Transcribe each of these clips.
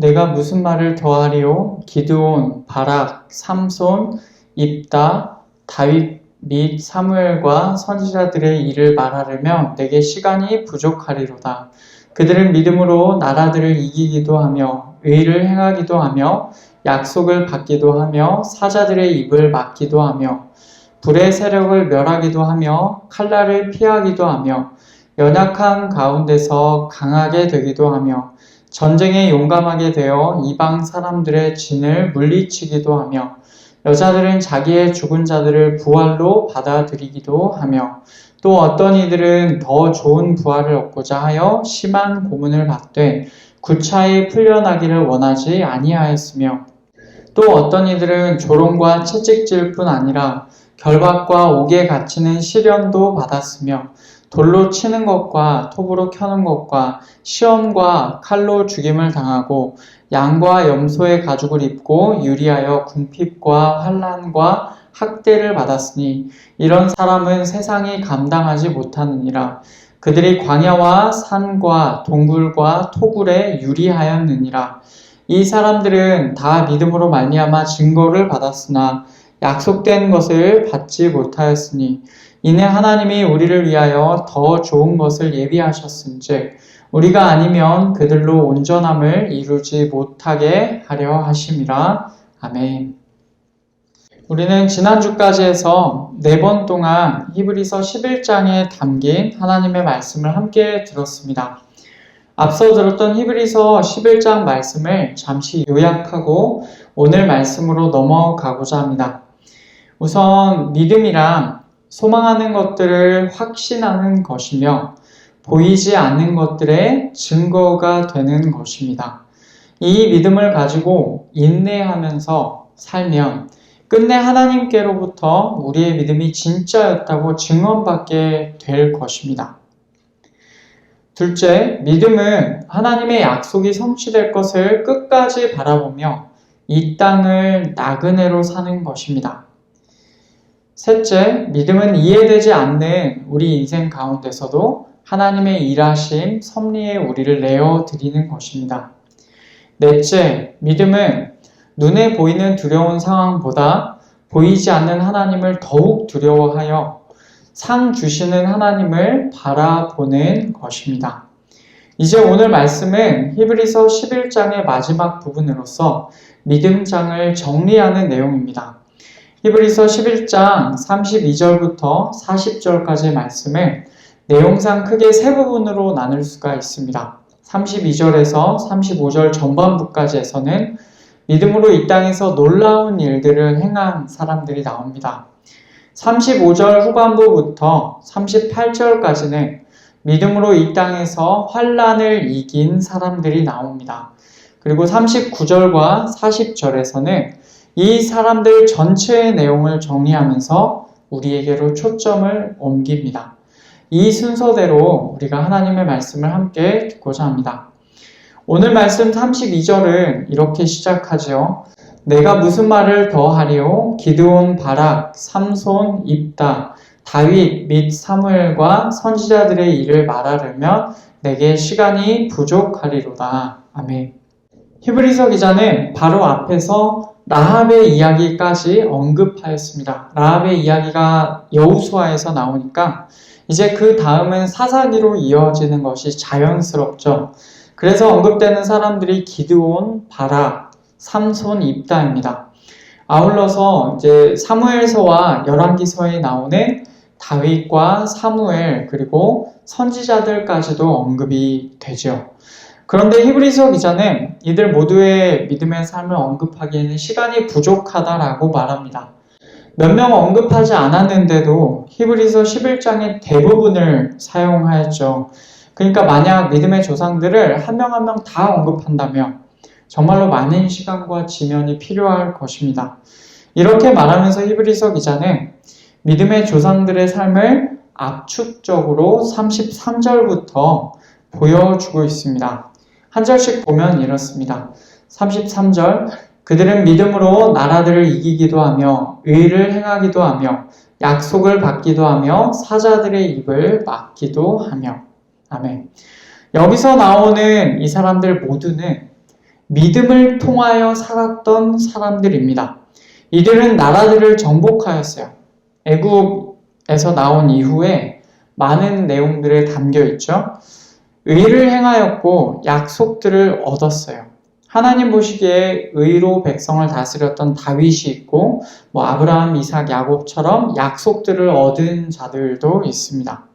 내가 무슨 말을 더하리요? 기드온, 바락, 삼손, 입다, 다윗 및 사무엘과 선지자들의 일을 말하려면 내게 시간이 부족하리로다. 그들은 믿음으로 나라들을 이기기도 하며 의를 행하기도 하며 약속을 받기도 하며 사자들의 입을 막기도 하며 불의 세력을 멸하기도 하며 칼날을 피하기도 하며 연약한 가운데서 강하게 되기도 하며 전쟁에 용감하게 되어 이방 사람들의 진을 물리치기도 하며 여자들은 자기의 죽은 자들을 부활로 받아들이기도 하며 또 어떤 이들은 더 좋은 부활을 얻고자 하여 심한 고문을 받되 구차히 풀려나기를 원하지 아니하였으며 또 어떤 이들은 조롱과 채찍질 뿐 아니라 결박과 옥에 갇히는 시련도 받았으며 돌로 치는 것과 톱으로 켜는 것과 시험과 칼로 죽임을 당하고 양과 염소의 가죽을 입고 유리하여 궁핍과 환난과 학대를 받았으니 이런 사람은 세상이 감당하지 못하느니라. 그들이 광야와 산과 동굴과 토굴에 유리하였느니라. 이 사람들은 다 믿음으로 말미암아 증거를 받았으나 약속된 것을 받지 못하였으니 이는 하나님이 우리를 위하여 더 좋은 것을 예비하셨은즉 우리가 아니면 그들로 온전함을 이루지 못하게 하려 하심이라. 아멘. 우리는 지난주까지 해서 4번 동안 히브리서 11장에 담긴 하나님의 말씀을 함께 들었습니다. 앞서 들었던 히브리서 11장 말씀을 잠시 요약하고 오늘 말씀으로 넘어가고자 합니다. 우선 믿음이란 소망하는 것들을 확신하는 것이며 보이지 않는 것들의 증거가 되는 것입니다. 이 믿음을 가지고 인내하면서 살면 끝내 하나님께로부터 우리의 믿음이 진짜였다고 증언받게 될 것입니다. 둘째, 믿음은 하나님의 약속이 성취될 것을 끝까지 바라보며 이 땅을 나그네로 사는 것입니다. 셋째, 믿음은 이해되지 않는 우리 인생 가운데서도 하나님의 일하심, 섭리에 우리를 내어드리는 것입니다. 넷째, 믿음은 눈에 보이는 두려운 상황보다 보이지 않는 하나님을 더욱 두려워하여 상 주시는 하나님을 바라보는 것입니다. 이제 오늘 말씀은 히브리서 11장의 마지막 부분으로서 믿음장을 정리하는 내용입니다. 히브리서 11장 32절부터 40절까지의 말씀을 내용상 크게 3부분으로 나눌 수가 있습니다. 32절에서 35절 전반부까지에서는 믿음으로 이 땅에서 놀라운 일들을 행한 사람들이 나옵니다. 35절 후반부부터 38절까지는 믿음으로 이 땅에서 환난을 이긴 사람들이 나옵니다. 그리고 39절과 40절에서는 이 사람들 전체의 내용을 정리하면서 우리에게로 초점을 옮깁니다. 이 순서대로 우리가 하나님의 말씀을 함께 듣고자 합니다. 오늘 말씀 32절은 이렇게 시작하죠. 내가 무슨 말을 더하리요? 기드온, 바락, 삼손, 입다, 다윗 및 사무엘과 선지자들의 일을 말하려면 내게 시간이 부족하리로다. 아멘. 히브리서 기자는 바로 앞에서 라합의 이야기까지 언급하였습니다. 라합의 이야기가 여호수아에서 나오니까 이제 그 다음은 사사기로 이어지는 것이 자연스럽죠. 그래서 언급되는 사람들이 기드온, 바락, 삼손, 입다입니다. 아울러서 이제 사무엘서와 열왕기서에 나오는 다윗과 사무엘 그리고 선지자들까지도 언급이 되죠. 그런데 히브리서 기자는 이들 모두의 믿음의 삶을 언급하기에는 시간이 부족하다라고 말합니다. 몇 명 언급하지 않았는데도 히브리서 11장의 대부분을 사용하였죠. 그러니까 만약 믿음의 조상들을 한 명 한 명 다 언급한다면 정말로 많은 시간과 지면이 필요할 것입니다. 이렇게 말하면서 히브리서 기자는 믿음의 조상들의 삶을 압축적으로 33절부터 보여주고 있습니다. 한 절씩 보면 이렇습니다. 33절, 그들은 믿음으로 나라들을 이기기도 하며 의를 행하기도 하며 약속을 받기도 하며 사자들의 입을 막기도 하며. 아멘. 여기서 나오는 이 사람들 모두는 믿음을 통하여 살았던 사람들입니다. 이들은 나라들을 정복하였어요. 애굽에서 나온 이후에 많은 내용들에 담겨 있죠. 의를 행하였고 약속들을 얻었어요. 하나님 보시기에 의로 백성을 다스렸던 다윗이 있고 아브라함, 이삭, 야곱처럼 약속들을 얻은 자들도 있습니다.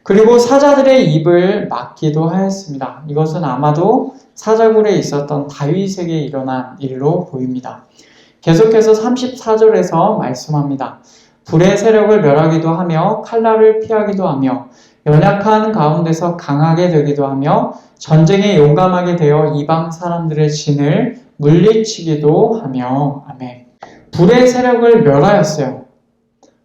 그리고 사자들의 입을 막기도 하였습니다. 이것은 아마도 사자굴에 있었던 다윗에게 일어난 일로 보입니다. 계속해서 34절에서 말씀합니다. 불의 세력을 멸하기도 하며 칼날을 피하기도 하며 연약한 가운데서 강하게 되기도 하며 전쟁에 용감하게 되어 이방 사람들의 진을 물리치기도 하며 아멘. 불의 세력을 멸하였어요.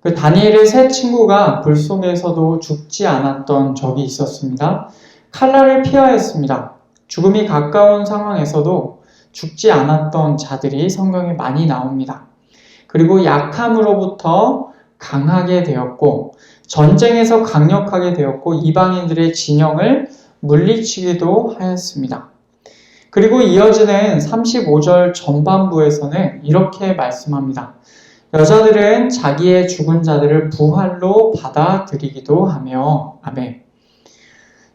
그 다니엘의 세 친구가 불 속에서도 죽지 않았던 적이 있었습니다. 칼날을 피하였습니다. 죽음이 가까운 상황에서도 죽지 않았던 자들이 성경에 많이 나옵니다. 그리고 약함으로부터 강하게 되었고 전쟁에서 강력하게 되었고 이방인들의 진영을 물리치기도 하였습니다. 그리고 이어지는 35절 전반부에서는 이렇게 말씀합니다. 여자들은 자기의 죽은 자들을 부활로 받아들이기도 하며 아멘.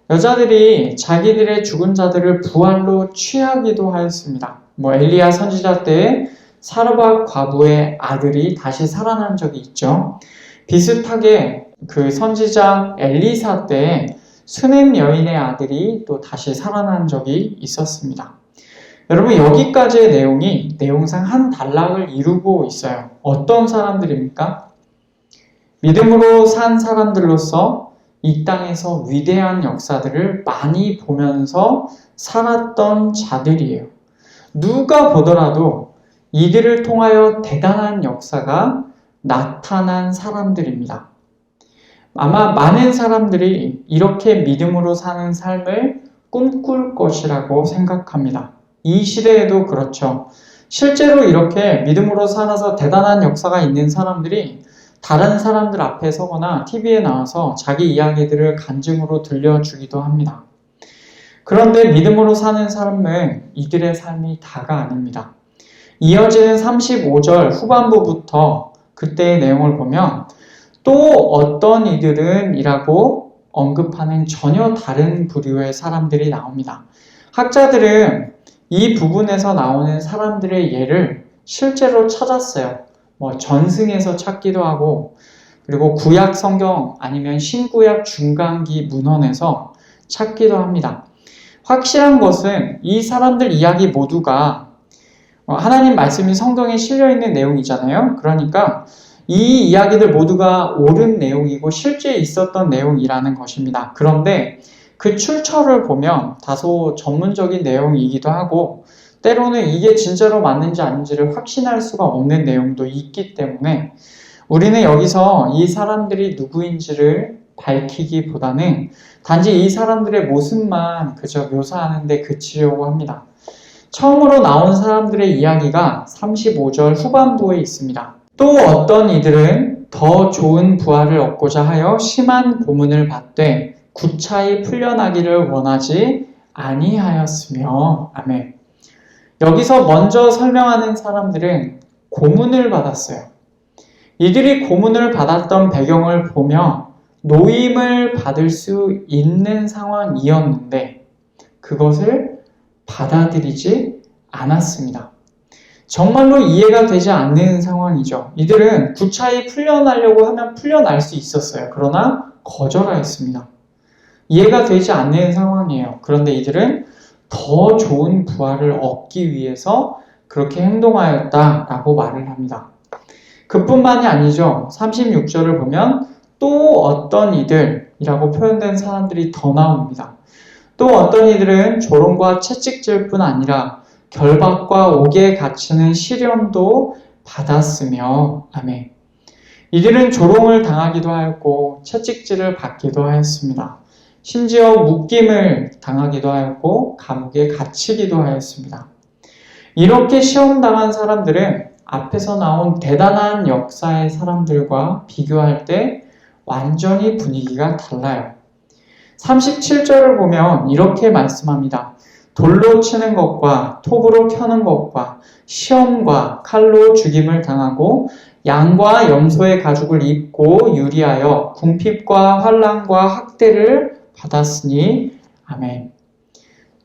여자들이 자기들의 죽은 자들을 부활로 취하기도 하였습니다. 엘리야 선지자 때에 사르밧 과부의 아들이 다시 살아난 적이 있죠. 비슷하게 그 선지자 엘리사 때에 수넴 여인의 아들이 또 다시 살아난 적이 있었습니다. 여러분 여기까지의 내용이 내용상 한 단락을 이루고 있어요. 어떤 사람들입니까? 믿음으로 산 사람들로서 이 땅에서 위대한 역사들을 많이 보면서 살았던 자들이에요. 누가 보더라도 이들을 통하여 대단한 역사가 나타난 사람들입니다. 아마 많은 사람들이 이렇게 믿음으로 사는 삶을 꿈꿀 것이라고 생각합니다. 이 시대에도 그렇죠. 실제로 이렇게 믿음으로 살아서 대단한 역사가 있는 사람들이 다른 사람들 앞에 서거나 TV에 나와서 자기 이야기들을 간증으로 들려주기도 합니다. 그런데 믿음으로 사는 삶은 이들의 삶이 다가 아닙니다. 이어지는 35절 후반부부터 그때의 내용을 보면 또 어떤 이들은 이라고 언급하는 전혀 다른 부류의 사람들이 나옵니다. 학자들은 이 부분에서 나오는 사람들의 예를 실제로 찾았어요. 전승에서 찾기도 하고 그리고 구약 성경 아니면 신구약 중간기 문헌에서 찾기도 합니다. 확실한 것은 이 사람들 이야기 모두가 하나님 말씀이 성경에 실려있는 내용이잖아요. 그러니까 이 이야기들 모두가 옳은 내용이고 실제 있었던 내용이라는 것입니다. 그런데 그 출처를 보면 다소 전문적인 내용이기도 하고 때로는 이게 진짜로 맞는지 아닌지를 확신할 수가 없는 내용도 있기 때문에 우리는 여기서 이 사람들이 누구인지를 밝히기보다는 단지 이 사람들의 모습만 그저 묘사하는 데 그치려고 합니다. 처음으로 나온 사람들의 이야기가 35절 후반부에 있습니다. 또 어떤 이들은 더 좋은 부활을 얻고자 하여 심한 고문을 받되 구차히 풀려나기를 원하지 아니하였으며 아멘. 여기서 먼저 설명하는 사람들은 고문을 받았어요. 이들이 고문을 받았던 배경을 보면 노임을 받을 수 있는 상황이었는데 그것을 받아들이지 않았습니다. 정말로 이해가 되지 않는 상황이죠. 이들은 구차히 풀려나려고 하면 풀려날 수 있었어요. 그러나 거절하였습니다. 이해가 되지 않는 상황이에요. 그런데 이들은 더 좋은 부활을 얻기 위해서 그렇게 행동하였다라고 말을 합니다. 그뿐만이 아니죠. 36절을 보면 또 어떤 이들이라고 표현된 사람들이 더 나옵니다. 또 어떤 이들은 조롱과 채찍질 뿐 아니라 결박과 옥에 갇히는 시련도 받았으며 아멘. 이들은 조롱을 당하기도 하였고 채찍질을 받기도 하였습니다. 심지어 묶임을 당하기도 하였고 감옥에 갇히기도 하였습니다. 이렇게 시험당한 사람들은 앞에서 나온 대단한 역사의 사람들과 비교할 때 완전히 분위기가 달라요. 37절을 보면 이렇게 말씀합니다. 돌로 치는 것과 톱으로 켜는 것과 시험과 칼로 죽임을 당하고 양과 염소의 가죽을 입고 유리하여 궁핍과 환난과 학대를 받았으니 아멘.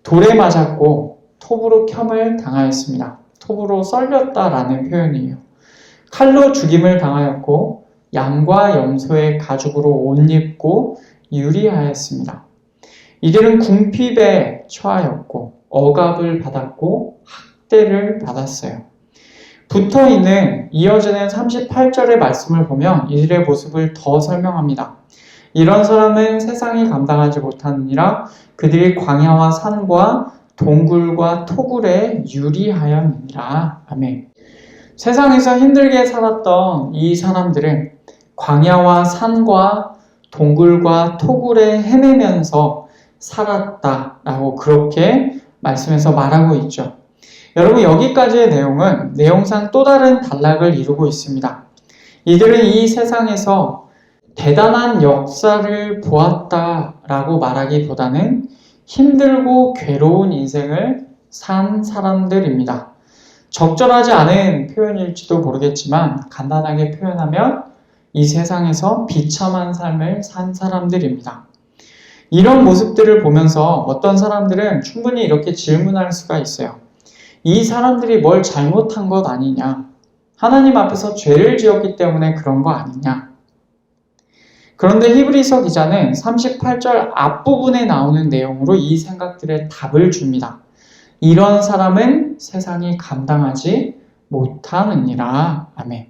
돌에 맞았고 톱으로 켬을 당하였습니다. 톱으로 썰렸다라는 표현이에요. 칼로 죽임을 당하였고 양과 염소의 가죽으로 옷 입고 유리하였습니다. 이들은 궁핍에 처하였고 억압을 받았고 학대를 받았어요. 붙어있는 이어지는 38절의 말씀을 보면 이들의 모습을 더 설명합니다. 이런 사람은 세상이 감당하지 못하느니라 그들이 광야와 산과 동굴과 토굴에 유리하였느니라. 아멘. 세상에서 힘들게 살았던 이 사람들은 광야와 산과 동굴과 토굴에 헤매면서 살았다라고 그렇게 말씀에서 말하고 있죠. 여러분, 여기까지의 내용은 내용상 또 다른 단락을 이루고 있습니다. 이들은 이 세상에서 대단한 역사를 보았다라고 말하기보다는 힘들고 괴로운 인생을 산 사람들입니다. 적절하지 않은 표현일지도 모르겠지만 간단하게 표현하면 이 세상에서 비참한 삶을 산 사람들입니다. 이런 모습들을 보면서 어떤 사람들은 충분히 이렇게 질문할 수가 있어요. 이 사람들이 뭘 잘못한 것 아니냐? 하나님 앞에서 죄를 지었기 때문에 그런 거 아니냐? 그런데 히브리서 기자는 38절 앞부분에 나오는 내용으로 이 생각들의 답을 줍니다. 이런 사람은 세상이 감당하지 못하느니라. 아멘.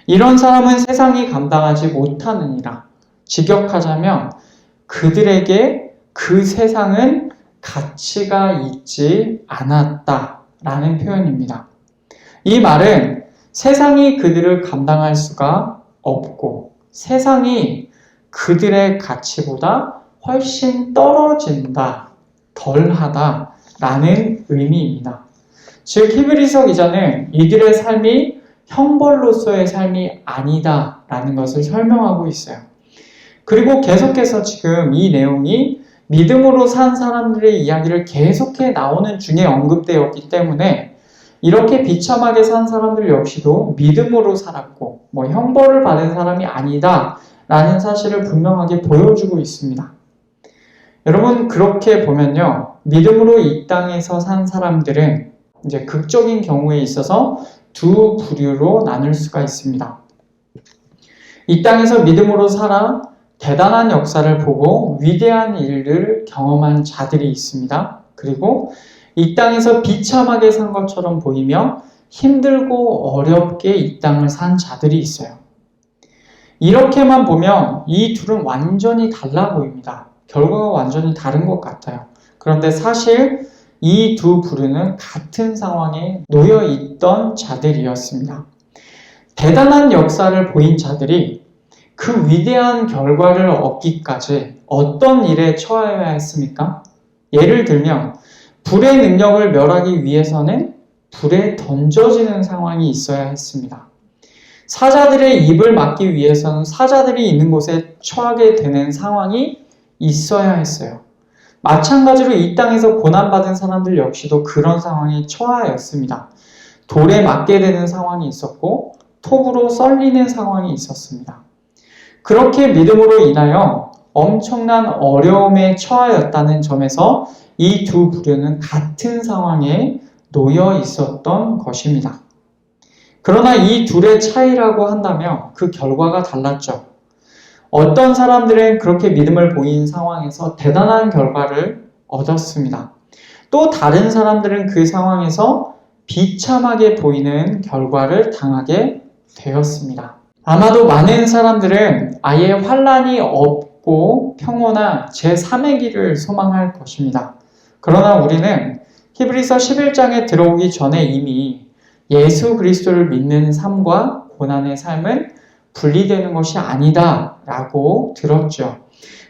이런 사람은 세상이 감당하지 못하느니라. 직역하자면 그들에게 그 세상은 가치가 있지 않았다라는 표현입니다. 이 말은 세상이 그들을 감당할 수가 없고 세상이 그들의 가치보다 훨씬 떨어진다, 덜하다 라는 의미입니다. 즉 히브리서 기자는 이들의 삶이 형벌로서의 삶이 아니다 라는 것을 설명하고 있어요. 그리고 계속해서 지금 이 내용이 믿음으로 산 사람들의 이야기를 계속해 나오는 중에 언급되었기 때문에 이렇게 비참하게 산 사람들 역시도 믿음으로 살았고 형벌을 받은 사람이 아니다 라는 사실을 분명하게 보여주고 있습니다. 여러분, 그렇게 보면요, 믿음으로 이 땅에서 산 사람들은 이제 극적인 경우에 있어서 두 부류로 나눌 수가 있습니다. 이 땅에서 믿음으로 살아 대단한 역사를 보고 위대한 일을 경험한 자들이 있습니다. 그리고 이 땅에서 비참하게 산 것처럼 보이며 힘들고 어렵게 이 땅을 산 자들이 있어요. 이렇게만 보면 이 둘은 완전히 달라 보입니다. 결과가 완전히 다른 것 같아요. 그런데 사실 이 두 부류는 같은 상황에 놓여 있던 자들이었습니다. 대단한 역사를 보인 자들이 그 위대한 결과를 얻기까지 어떤 일에 처해야 했습니까? 예를 들면 불의 능력을 멸하기 위해서는 불에 던져지는 상황이 있어야 했습니다. 사자들의 입을 막기 위해서는 사자들이 있는 곳에 처하게 되는 상황이 있어야 했어요. 마찬가지로 이 땅에서 고난받은 사람들 역시도 그런 상황에 처하였습니다. 돌에 맞게 되는 상황이 있었고 톱으로 썰리는 상황이 있었습니다. 그렇게 믿음으로 인하여 엄청난 어려움에 처하였다는 점에서 이 두 부류는 같은 상황에 놓여 있었던 것입니다. 그러나 이 둘의 차이라고 한다면 그 결과가 달랐죠. 어떤 사람들은 그렇게 믿음을 보인 상황에서 대단한 결과를 얻었습니다. 또 다른 사람들은 그 상황에서 비참하게 보이는 결과를 당하게 되었습니다. 아마도 많은 사람들은 아예 환난이 없고 평온한 제3의 길을 소망할 것입니다. 그러나 우리는 히브리서 11장에 들어오기 전에 이미 예수 그리스도를 믿는 삶과 고난의 삶은 분리되는 것이 아니다 라고 들었죠.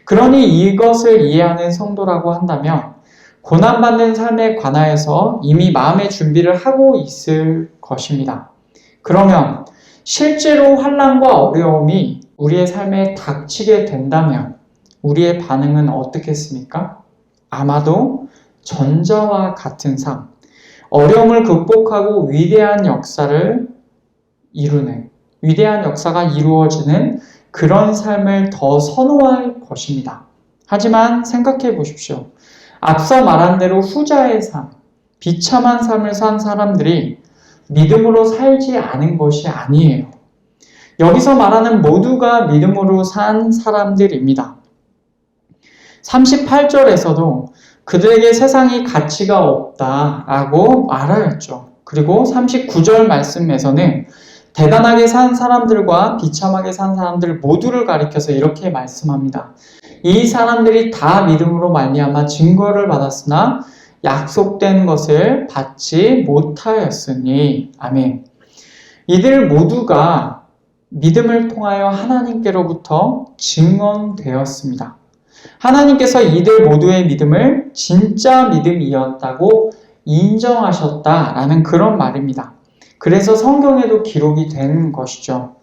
그러니 이것을 이해하는 성도라고 한다면 고난받는 삶에 관하여서 이미 마음의 준비를 하고 있을 것입니다. 그러면 실제로 환난과 어려움이 우리의 삶에 닥치게 된다면 우리의 반응은 어떻겠습니까? 아마도 전자와 같은 삶, 어려움을 극복하고 위대한 역사를 이루는, 위대한 역사가 이루어지는 그런 삶을 더 선호할 것입니다. 하지만 생각해 보십시오. 앞서 말한 대로 후자의 삶, 비참한 삶을 산 사람들이 믿음으로 살지 않은 것이 아니에요. 여기서 말하는 모두가 믿음으로 산 사람들입니다. 38절에서도 그들에게 세상이 가치가 없다라고 말하였죠. 그리고 39절 말씀에서는 대단하게 산 사람들과 비참하게 산 사람들 모두를 가리켜서 이렇게 말씀합니다. 이 사람들이 다 믿음으로 말미암아 증거를 받았으나 약속된 것을 받지 못하였으니. 아멘. 이들 모두가 믿음을 통하여 하나님께로부터 증언되었습니다. 하나님께서 이들 모두의 믿음을 진짜 믿음이었다고 인정하셨다라는 그런 말입니다. 그래서 성경에도 기록이 된 것이죠.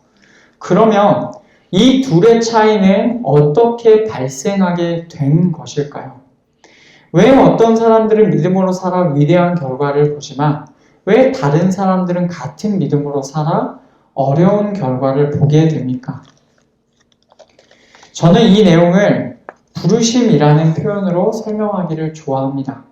그러면 이 둘의 차이는 어떻게 발생하게 된 것일까요? 왜 어떤 사람들은 믿음으로 살아 위대한 결과를 보지만 왜 다른 사람들은 같은 믿음으로 살아 어려운 결과를 보게 됩니까? 저는 이 내용을 부르심이라는 표현으로 설명하기를 좋아합니다.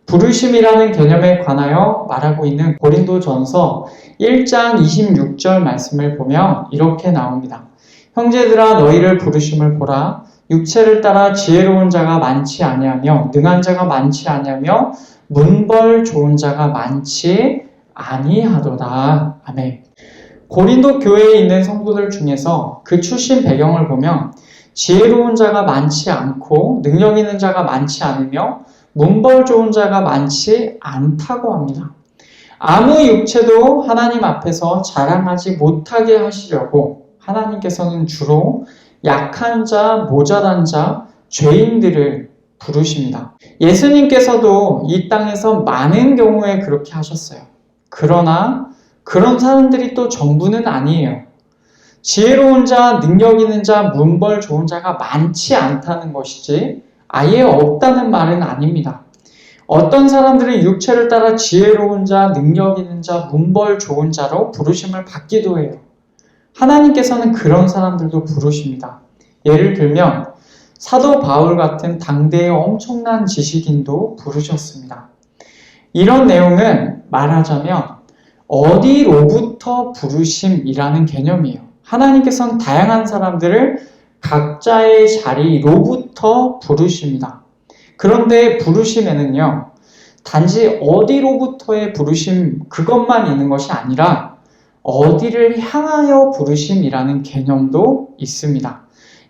부르심이라는 개념에 관하여 말하고 있는 고린도전서 1장 26절 말씀을 보면 이렇게 나옵니다. 형제들아 너희를 부르심을 보라. 육체를 따라 지혜로운 자가 많지 아니하며 능한 자가 많지 아니하며 문벌 좋은 자가 많지 아니하도다. 아멘. 고린도 교회에 있는 성도들 중에서 그 출신 배경을 보면 지혜로운 자가 많지 않고 능력 있는 자가 많지 않으며 문벌 좋은 자가 많지 않다고 합니다. 아무 육체도 하나님 앞에서 자랑하지 못하게 하시려고 하나님께서는 주로 약한 자, 모자란 자, 죄인들을 부르십니다. 예수님께서도 이 땅에서 많은 경우에 그렇게 하셨어요. 그러나 그런 사람들이 또 전부는 아니에요. 지혜로운 자, 능력 있는 자, 문벌 좋은 자가 많지 않다는 것이지 아예 없다는 말은 아닙니다. 어떤 사람들은 육체를 따라 지혜로운 자, 능력 있는 자, 문벌 좋은 자로 부르심을 받기도 해요. 하나님께서는 그런 사람들도 부르십니다. 예를 들면 사도 바울 같은 당대의 엄청난 지식인도 부르셨습니다. 이런 내용은 말하자면 어디로부터 부르심이라는 개념이에요. 하나님께서는 다양한 사람들을 각자의 자리로부터 부르십니다. 그런데 부르심에는요, 단지 어디로부터의 부르심 그것만 있는 것이 아니라 어디를 향하여 부르심이라는 개념도 있습니다.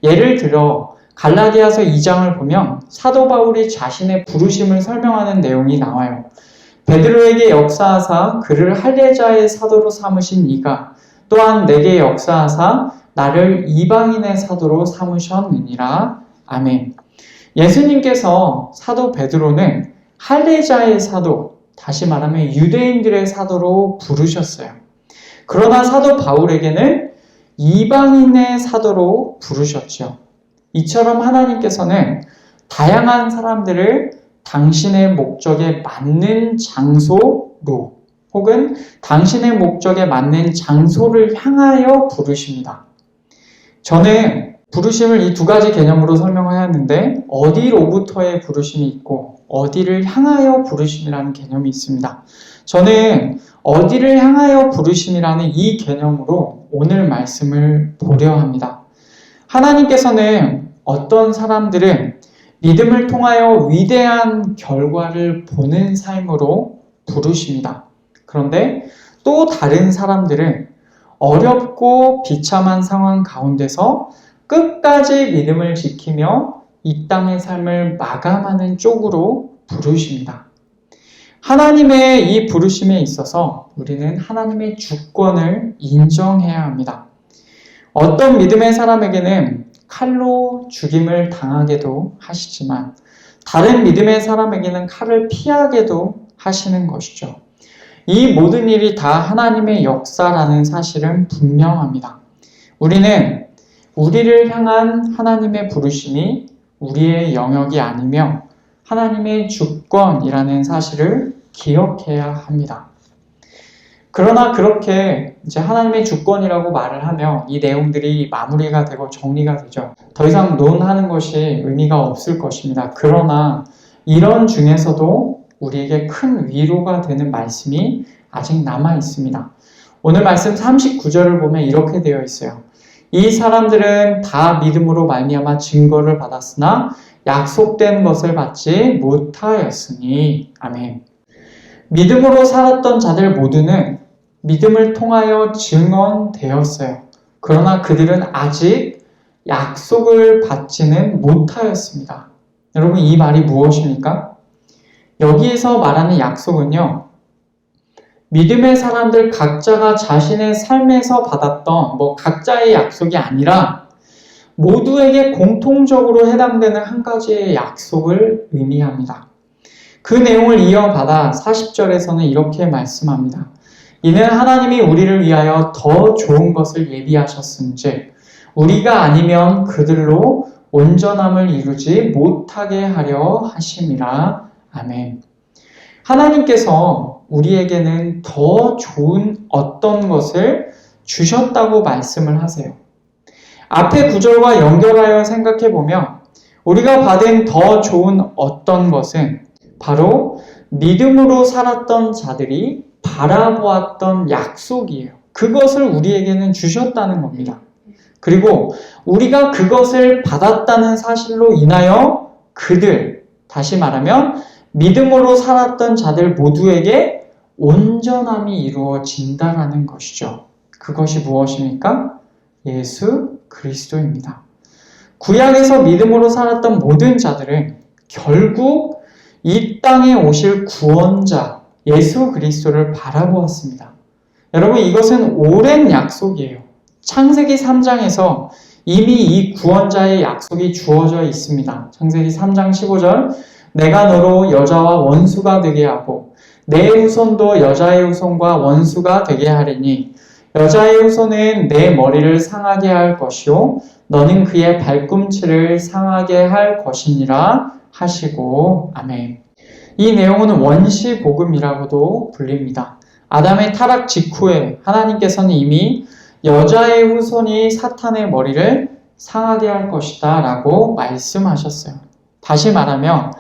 예를 들어 갈라디아서 2장을 보면 사도 바울이 자신의 부르심을 설명하는 내용이 나와요. 베드로에게 역사하사 그를 할례자의 사도로 삼으신 이가 또한 내게 역사하사 나를 이방인의 사도로 삼으셨느니라. 아멘. 예수님께서 사도 베드로는 할례자의 사도, 다시 말하면 유대인들의 사도로 부르셨어요. 그러나 사도 바울에게는 이방인의 사도로 부르셨죠. 이처럼 하나님께서는 다양한 사람들을 당신의 목적에 맞는 장소로 혹은 당신의 목적에 맞는 장소를 향하여 부르십니다. 저는 부르심을 이 두 가지 개념으로 설명하였는데 어디로부터의 부르심이 있고 어디를 향하여 부르심이라는 개념이 있습니다. 저는 어디를 향하여 부르심이라는 이 개념으로 오늘 말씀을 보려 합니다. 하나님께서는 어떤 사람들은 믿음을 통하여 위대한 결과를 보는 삶으로 부르십니다. 그런데 또 다른 사람들은 어렵고 비참한 상황 가운데서 끝까지 믿음을 지키며 이 땅의 삶을 마감하는 쪽으로 부르십니다. 하나님의 이 부르심에 있어서 우리는 하나님의 주권을 인정해야 합니다. 어떤 믿음의 사람에게는 칼로 죽임을 당하게도 하시지만 다른 믿음의 사람에게는 칼을 피하게도 하시는 것이죠. 이 모든 일이 다 하나님의 역사라는 사실은 분명합니다. 우리는 우리를 향한 하나님의 부르심이 우리의 영역이 아니며 하나님의 주권이라는 사실을 기억해야 합니다. 그러나 그렇게 이제 하나님의 주권이라고 말을 하면 이 내용들이 마무리가 되고 정리가 되죠. 더 이상 논하는 것이 의미가 없을 것입니다. 그러나 이런 중에서도 우리에게 큰 위로가 되는 말씀이 아직 남아 있습니다. 오늘 말씀 39절을 보면 이렇게 되어 있어요. 이 사람들은 다 믿음으로 말미암아 증거를 받았으나 약속된 것을 받지 못하였으니. 아멘. 믿음으로 살았던 자들 모두는 믿음을 통하여 증언되었어요. 그러나 그들은 아직 약속을 받지는 못하였습니다. 여러분, 이 말이 무엇입니까? 여기에서 말하는 약속은요, 믿음의 사람들 각자가 자신의 삶에서 받았던 각자의 약속이 아니라 모두에게 공통적으로 해당되는 한 가지의 약속을 의미합니다. 그 내용을 이어받아 40절에서는 이렇게 말씀합니다. 이는 하나님이 우리를 위하여 더 좋은 것을 예비하셨은즉 우리가 아니면 그들로 온전함을 이루지 못하게 하려 하심이라. 아멘. 하나님께서 우리에게는 더 좋은 어떤 것을 주셨다고 말씀을 하세요. 앞의 구절과 연결하여 생각해보면 우리가 받은 더 좋은 어떤 것은 바로 믿음으로 살았던 자들이 바라보았던 약속이에요. 그것을 우리에게는 주셨다는 겁니다. 그리고 우리가 그것을 받았다는 사실로 인하여 그들, 다시 말하면 믿음으로 살았던 자들 모두에게 온전함이 이루어진다라는 것이죠. 그것이 무엇입니까? 예수 그리스도입니다. 구약에서 믿음으로 살았던 모든 자들은 결국 이 땅에 오실 구원자 예수 그리스도를 바라보았습니다. 여러분, 이것은 오랜 약속이에요. 창세기 3장에서 이미 이 구원자의 약속이 주어져 있습니다. 창세기 3장 15절, 내가 너로 여자와 원수가 되게 하고 내 후손도 여자의 후손과 원수가 되게 하리니 여자의 후손은 내 머리를 상하게 할 것이요 너는 그의 발꿈치를 상하게 할 것이니라 하시고. 아멘. 이 내용은 원시복음이라고도 불립니다. 아담의 타락 직후에 하나님께서는 이미 여자의 후손이 사탄의 머리를 상하게 할 것이다 라고 말씀하셨어요. 다시 말하면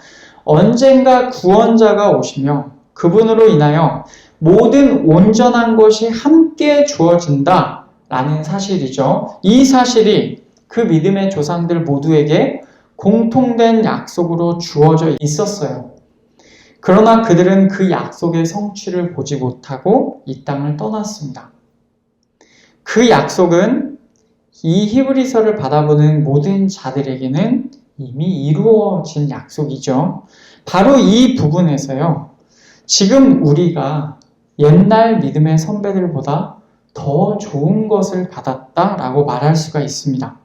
언젠가 구원자가 오시며 그분으로 인하여 모든 온전한 것이 함께 주어진다 라는 사실이죠. 이 사실이 그 믿음의 조상들 모두에게 공통된 약속으로 주어져 있었어요. 그러나 그들은 그 약속의 성취를 보지 못하고 이 땅을 떠났습니다. 그 약속은 이 히브리서를 받아보는 모든 자들에게는 이미 이루어진 약속이죠. 바로 이 부분에서요, 지금 우리가 옛날 믿음의 선배들보다 더 좋은 것을 받았다라고 말할 수가 있습니다.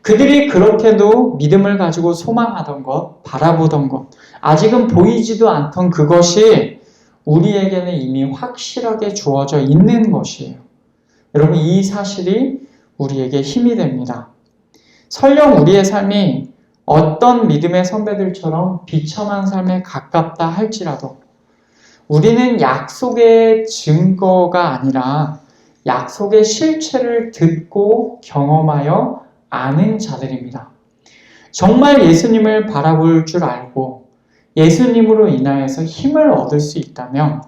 그들이 그렇게도 믿음을 가지고 소망하던 것, 바라보던 것, 아직은 보이지도 않던 그것이 우리에게는 이미 확실하게 주어져 있는 것이에요. 여러분, 이 사실이 우리에게 힘이 됩니다. 설령 우리의 삶이 어떤 믿음의 선배들처럼 비참한 삶에 가깝다 할지라도 우리는 약속의 증거가 아니라 약속의 실체를 듣고 경험하여 아는 자들입니다. 정말 예수님을 바라볼 줄 알고 예수님으로 인하여서 힘을 얻을 수 있다면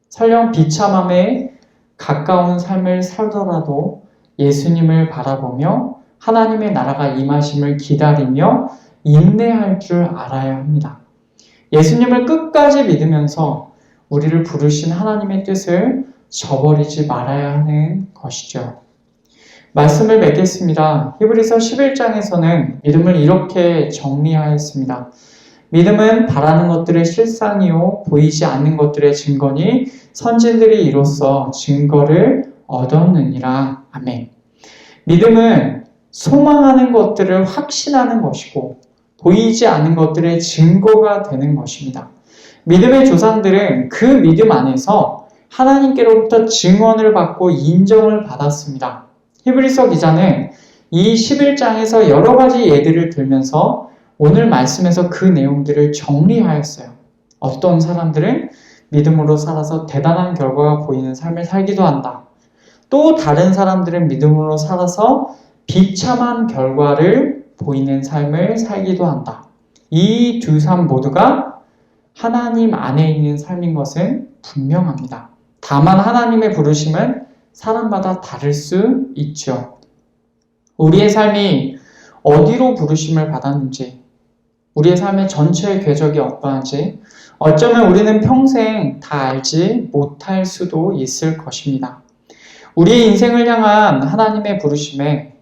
설령 비참함에 가까운 삶을 살더라도 예수님을 바라보며 하나님의 나라가 임하심을 기다리며 인내할 줄 알아야 합니다. 예수님을 끝까지 믿으면서 우리를 부르신 하나님의 뜻을 저버리지 말아야 하는 것이죠. 말씀을 맺겠습니다. 히브리서 11장에서는 믿음을 이렇게 정리하였습니다. 믿음은 바라는 것들의 실상이요 보이지 않는 것들의 증거니 선진들이 이로써 증거를 얻었느니라. 아멘. 믿음은 소망하는 것들을 확신하는 것이고 보이지 않는 것들의 증거가 되는 것입니다. 믿음의 조상들은 그 믿음 안에서 하나님께로부터 증언을 받고 인정을 받았습니다. 히브리서 기자는 이 11장에서 여러 가지 예들을 들면서 오늘 말씀에서 그 내용들을 정리하였어요. 어떤 사람들은 믿음으로 살아서 대단한 결과가 보이는 삶을 살기도 한다. 또 다른 사람들은 믿음으로 살아서 비참한 결과를 보이는 삶을 살기도 한다. 이 두 삶 모두가 하나님 안에 있는 삶인 것은 분명합니다. 다만 하나님의 부르심은 사람마다 다를 수 있죠. 우리의 삶이 어디로 부르심을 받았는지, 우리의 삶의 전체의 궤적이 어떠한지 어쩌면 우리는 평생 다 알지 못할 수도 있을 것입니다. 우리의 인생을 향한 하나님의 부르심에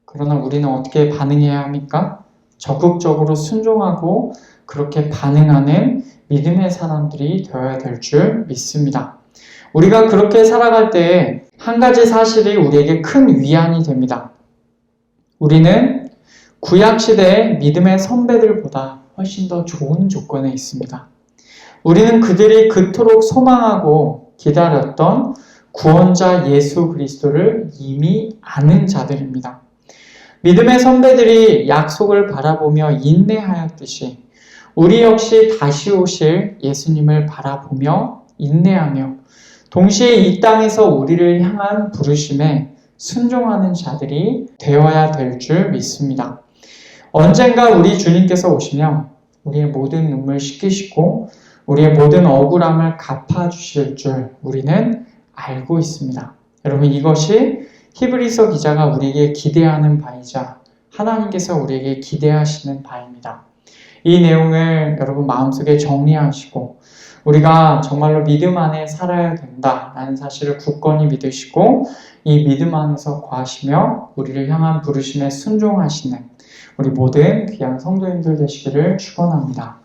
그러나 우리는 어떻게 반응해야 합니까? 적극적으로 순종하고 그렇게 반응하는 믿음의 사람들이 되어야 될 줄 믿습니다. 우리가 그렇게 살아갈 때 한 가지 사실이 우리에게 큰 위안이 됩니다. 우리는 구약시대의 믿음의 선배들보다 훨씬 더 좋은 조건에 있습니다. 우리는 그들이 그토록 소망하고 기다렸던 구원자 예수 그리스도를 이미 아는 자들입니다. 믿음의 선배들이 약속을 바라보며 인내하였듯이 우리 역시 다시 오실 예수님을 바라보며 인내하며 동시에 이 땅에서 우리를 향한 부르심에 순종하는 자들이 되어야 될 줄 믿습니다. 언젠가 우리 주님께서 오시면 우리의 모든 눈물 씻기시고 우리의 모든 억울함을 갚아주실 줄 우리는 알고 있습니다. 여러분, 이것이 히브리서 기자가 우리에게 기대하는 바이자 하나님께서 우리에게 기대하시는 바입니다. 이 내용을 여러분 마음속에 정리하시고 우리가 정말로 믿음 안에 살아야 된다라는 사실을 굳건히 믿으시고 이 믿음 안에서 거하시며 우리를 향한 부르심에 순종하시는 우리 모든 귀한 성도님들 되시기를 축원합니다.